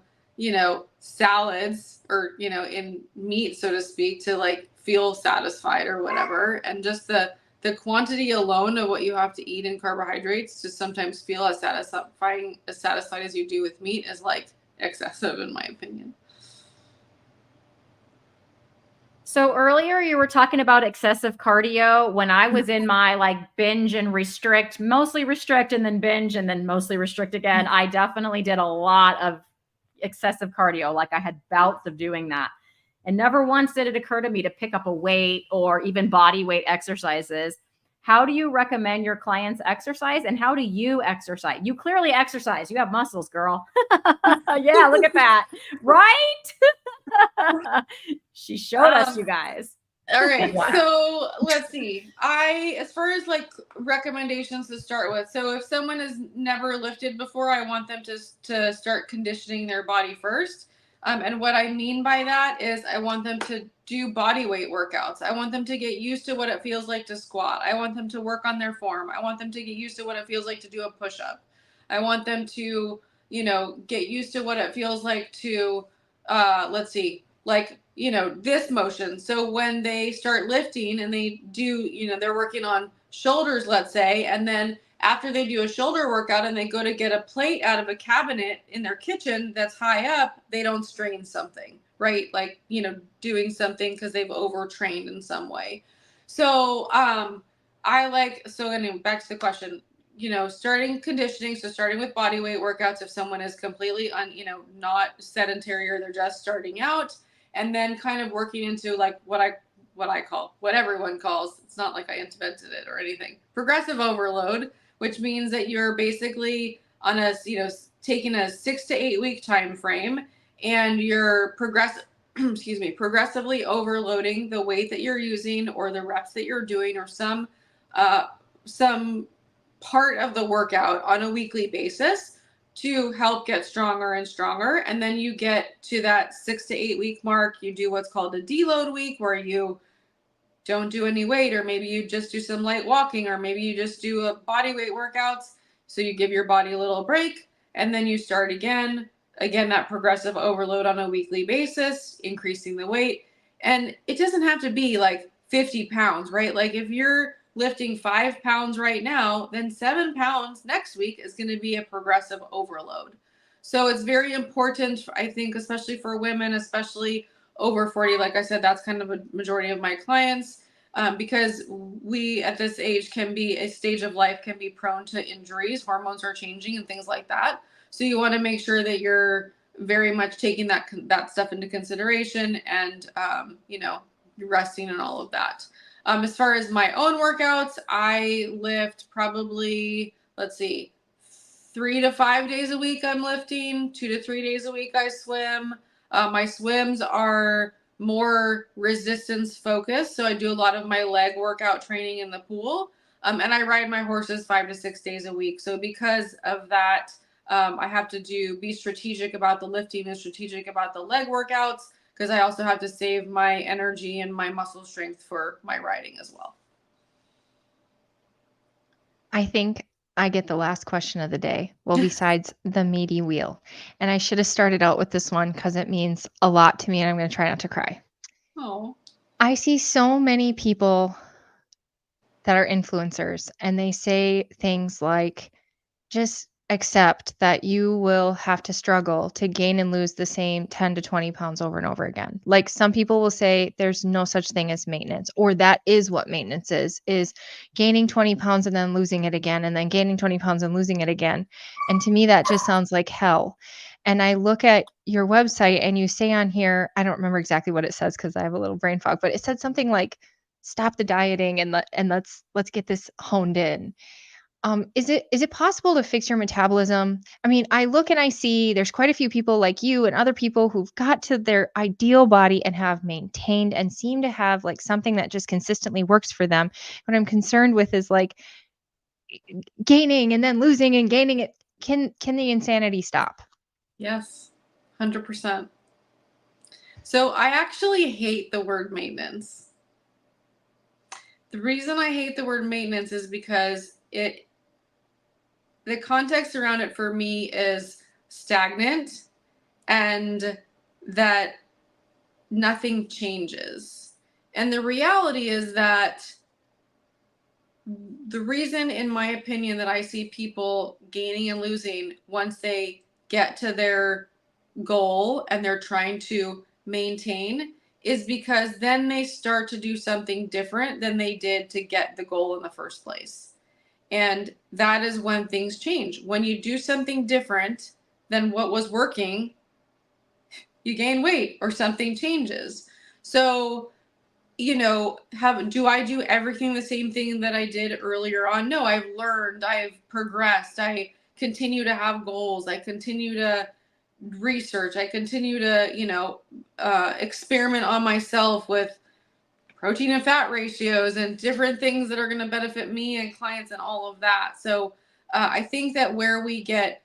salads or, in meat, so to speak, to like feel satisfied or whatever. And just the quantity alone of what you have to eat in carbohydrates to sometimes feel as satisfied as you do with meat is like excessive, in my opinion. So earlier you were talking about excessive cardio. When I was in my like binge and restrict, mostly restrict and then binge and then mostly restrict again, I definitely did a lot of excessive cardio. Like I had bouts of doing that. And never once did it occur to me to pick up a weight or even body weight exercises. How do you recommend your clients exercise, and how do you exercise? You clearly exercise. You have muscles, girl. Yeah, look at that. Right? She showed us, you guys. All right. Wow. So let's see. As far as like recommendations to start with. So if someone has never lifted before, I want them to start conditioning their body first. And what I mean by that is I want them to do body weight workouts. I want them to get used to what it feels like to squat. I want them to work on their form. I want them to get used to what it feels like to do a push-up. I want them to, get used to what it feels like to, let's see, like, this motion. So when they start lifting and they do, they're working on shoulders, let's say, and then after they do a shoulder workout and they go to get a plate out of a cabinet in their kitchen that's high up, they don't strain something, right? Like, doing something because they've overtrained in some way. So, anyway, back to the question, starting conditioning. So starting with body weight workouts, if someone is completely not sedentary or they're just starting out, and then kind of working into like what I call, what everyone calls, it's not like I invented it or anything, progressive overload, which means that you're basically on a, taking a 6 to 8 week time frame, and you're progressively overloading the weight that you're using or the reps that you're doing or some part of the workout on a weekly basis to help get stronger and stronger. And then you get to that 6 to 8 week mark, you do what's called a deload week, where you don't do any weight, or maybe you just do some light walking, or maybe you just do a body weight workouts. So you give your body a little break, and then you start again, that progressive overload on a weekly basis, increasing the weight. And it doesn't have to be like 50 pounds, right? Like if you're lifting 5 pounds right now, then 7 pounds next week is going to be a progressive overload. So it's very important, I think, especially for women, especially over 40. Like I said, that's kind of a majority of my clients, because we at this age a stage of life can be prone to injuries. Hormones are changing and things like that. So you want to make sure that you're very much taking that stuff into consideration, and, resting and all of that. As far as my own workouts, I lift probably, 3 to 5 days a week I'm lifting, 2 to 3 days a week I swim. My swims are more resistance focused. So I do a lot of my leg workout training in the pool. And I ride my horses 5 to 6 days a week. So because of that, I have to be strategic about the lifting and strategic about the leg workouts, because I also have to save my energy and my muscle strength for my riding as well. I think I get the last question of the day. Well, besides the meaty wheel. And I should have started out with this one because it means a lot to me, and I'm going to try not to cry. Oh. I see so many people that are influencers, and they say things like, just accept that you will have to struggle to gain and lose the same 10 to 20 pounds over and over again. Like some people will say there's no such thing as maintenance, or that is what maintenance is gaining 20 pounds and then losing it again, and then gaining 20 pounds and losing it again. And to me, that just sounds like hell. And I look at your website and you say on here, I don't remember exactly what it says because I have a little brain fog, but it said something like, stop the dieting and let's get this honed in. Is it possible to fix your metabolism? I mean, I look and I see there's quite a few people like you and other people who've got to their ideal body and have maintained and seem to have like something that just consistently works for them. What I'm concerned with is like gaining and then losing and gaining it. Can the insanity stop? Yes, 100%. So I actually hate the word maintenance. The reason I hate the word maintenance is because the context around it for me is stagnant and that nothing changes. And the reality is that the reason, in my opinion, that I see people gaining and losing once they get to their goal and they're trying to maintain is because then they start to do something different than they did to get the goal in the first place. And that is when things change. When you do something different than what was working, you gain weight or something changes. So, do I do everything the same thing that I did earlier on? No, I've learned, I've progressed, I continue to have goals, I continue to research, I continue to, experiment on myself with protein and fat ratios and different things that are going to benefit me and clients and all of that. So I think that where we get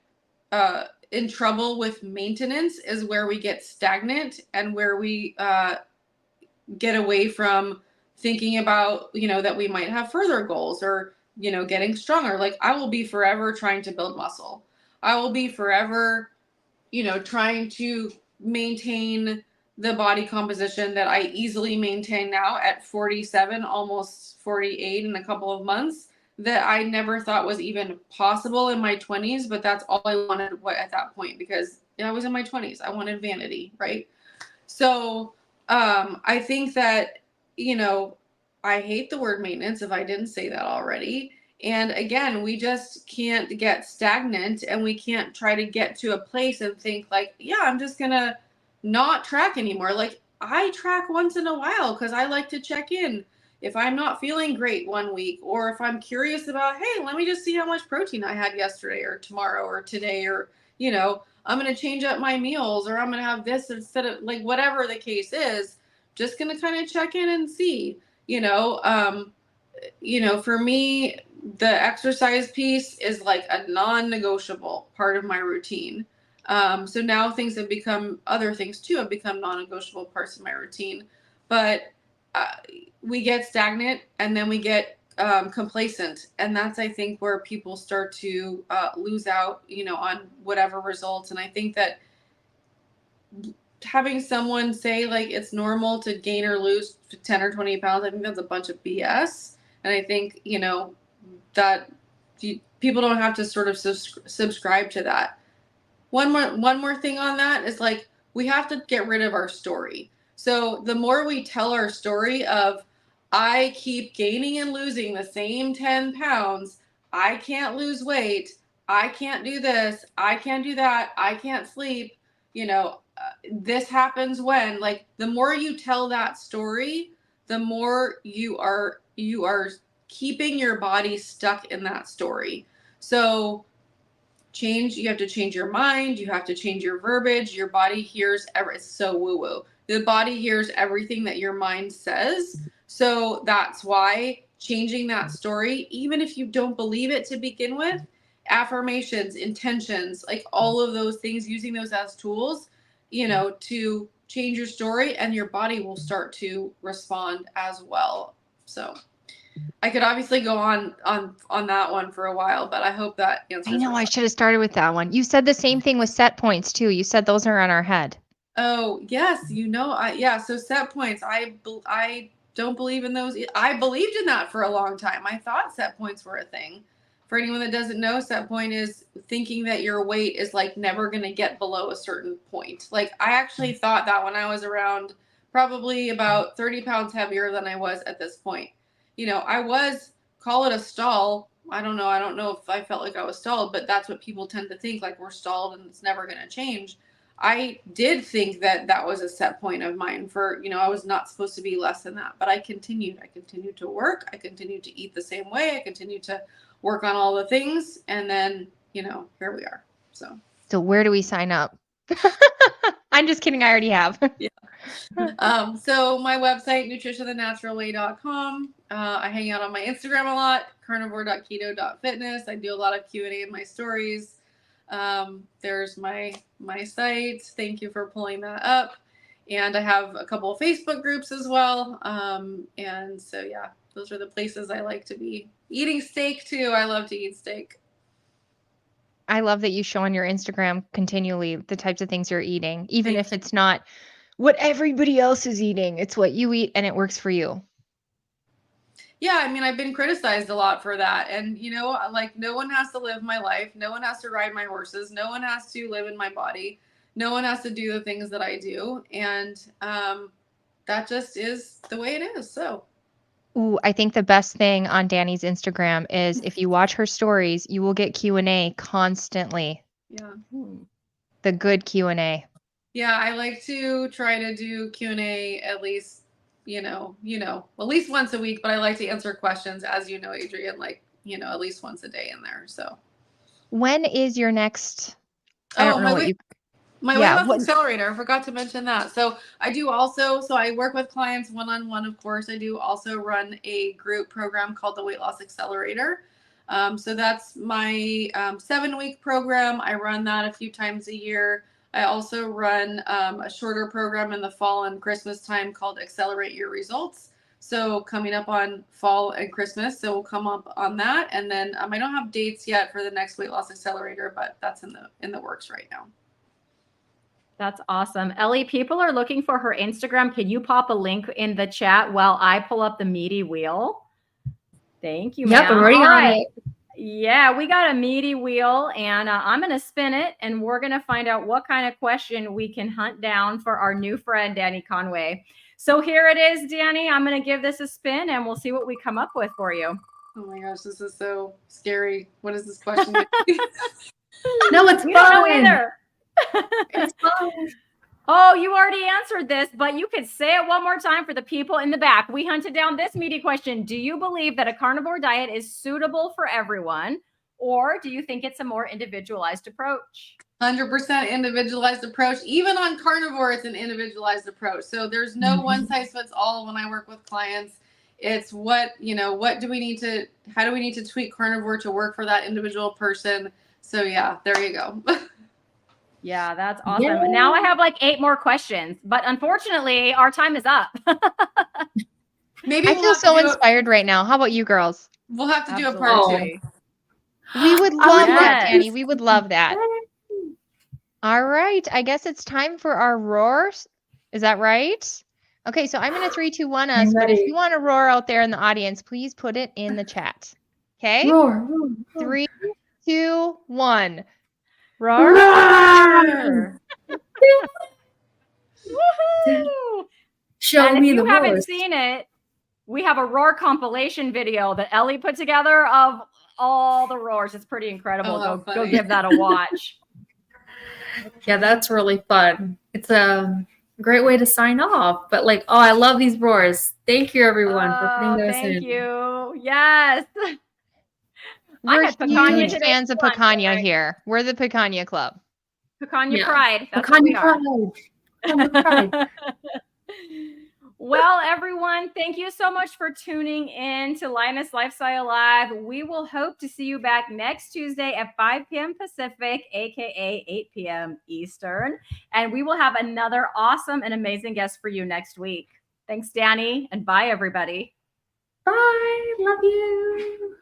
in trouble with maintenance is where we get stagnant and where we get away from thinking about, that we might have further goals or, getting stronger. Like I will be forever trying to build muscle. I will be forever, trying to maintain the body composition that I easily maintain now at 47, almost 48 in a couple of months, that I never thought was even possible in my 20s, but that's all I wanted at that point because I was in my 20s. I wanted vanity, right? So I think that, I hate the word maintenance if I didn't say that already. And again, we just can't get stagnant and we can't try to get to a place and think like, yeah, I'm just going to not track anymore. Like I track once in a while because I like to check in if I'm not feeling great one week, or if I'm curious about, hey, let me just see how much protein I had yesterday or tomorrow or today, or, I'm going to change up my meals, or I'm going to have this instead of like whatever the case is, just going to kind of check in and see, for me, the exercise piece is like a non-negotiable part of my routine. So now other things too have become non-negotiable parts of my routine, but we get stagnant and then we get complacent. And that's, I think, where people start to lose out, on whatever results. And I think that having someone say like it's normal to gain or lose 10 or 20 pounds, I think that's a bunch of BS. And I think, that people don't have to sort of subscribe to that. One more thing on that is like, we have to get rid of our story. So the more we tell our story of, I keep gaining and losing the same 10 pounds, I can't lose weight, I can't do this, I can't do that, I can't sleep, this happens when, like, the more you tell that story, the more you are keeping your body stuck in that story. So you have to change your mind, you have to change your verbiage. Your body hears it's so woo-woo. The body hears everything that your mind says. So that's why changing that story, even if you don't believe it to begin with, affirmations, intentions, like all of those things, using those as tools, to change your story, and your body will start to respond as well. So I could obviously go on that one for a while, but I hope that answers. I know I should have started with that one. You said the same thing with set points too. You said those are on our head. Oh yes, so set points. I don't believe in those. I believed in that for a long time. I thought set points were a thing. For anyone that doesn't know, set point is thinking that your weight is like never going to get below a certain point. Like I actually thought that when I was around probably about 30 pounds heavier than I was at this point. I was, call it a stall. I don't know if I felt like I was stalled, but that's what people tend to think, like we're stalled and it's never going to change. I did think that was a set point of mine for, I was not supposed to be less than that, but I continued to work. I continued to eat the same way. I continued to work on all the things. And then, here we are. So where do we sign up? I'm just kidding. I already have. Yeah. So my website, nutritionthenaturalway.com. I hang out on my Instagram a lot, carnivore.keto.fitness. I do a lot of Q&A in my stories. There's my site. Thank you for pulling that up. And I have a couple of Facebook groups as well. And so, yeah, those are the places I like to be. Eating steak too. I love to eat steak. I love that you show on your Instagram continually the types of things you're eating, even if it's not what everybody else is eating. It's what you eat and it works for you. Yeah, I mean, I've been criticized a lot for that. And, like, no one has to live my life. No one has to ride my horses. No one has to live in my body. No one has to do the things that I do. And that just is the way it is. So. Ooh, I think the best thing on Dani's Instagram is if you watch her stories, you will get Q&A constantly. Yeah. The good Q&A. Yeah, I like to try to do Q&A at least, at least once a week, but I like to answer questions, as you know, Adrian, like, at least once a day in there. So when is your next? I don't know what you. My weight loss accelerator. I forgot to mention that. So I do also, I work with clients one-on-one, of course. I do also run a group program called the Weight Loss Accelerator. So that's my 7-week program. I run that a few times a year. I also run a shorter program in the fall and Christmas time called Accelerate Your Results. So coming up on fall and Christmas, so we'll come up on that. And then I don't have dates yet for the next Weight Loss Accelerator, but that's in the works right now. That's awesome. Ellie, people are looking for her Instagram. Can you pop a link in the chat while I pull up the meaty wheel? Thank you, Yep, I'm already on it. Yeah, we got a meaty wheel, and I'm going to spin it, and we're going to find out what kind of question we can hunt down for our new friend, Dani Conaway. So here it is, Dani. I'm going to give this a spin, and we'll see what we come up with for you. Oh, my gosh, this is so scary. What is this question? No, it's fun. Don't know either. It's fun. Oh, you already answered this, but you could say it one more time for the people in the back. We hunted down this meaty question. Do you believe that a carnivore diet is suitable for everyone, or do you think it's a more individualized approach? 100% individualized approach. Even on carnivore, it's an individualized approach. So there's no one size fits all when I work with clients. It's how do we need to tweak carnivore to work for that individual person? So yeah, there you go. Yeah, that's awesome. Yeah. Now I have like 8 more questions, but unfortunately our time is up. Maybe I feel so inspired right now. How about you girls? We'll have to do a part 2. We would love that, Dani. We would love that. All right. I guess it's time for our roars. Is that right? Okay, so I'm going to 3, 2, 1 us, but if you want to roar out there in the audience, please put it in the chat. Okay? Roar. 3, 2, 1. Roar. Roar. Woohoo! Show and me if the you haven't roars. seen it, we have a roar compilation video that Ellie put together of all the roars. It's pretty incredible. Go give that a watch. Yeah, that's really fun. It's a great way to sign off. But I love these roars. Thank you, everyone, for putting those in. Thank you. Yes. We're huge fans of Picanha here. We're the Picanha Club. Picanha Pride. That's what we are. Pride. Well, everyone, thank you so much for tuning in to Lioness Lifestyle Live. We will hope to see you back next Tuesday at 5 p.m. Pacific, aka 8 p.m. Eastern. And we will have another awesome and amazing guest for you next week. Thanks, Dani, and bye, everybody. Bye. Love you.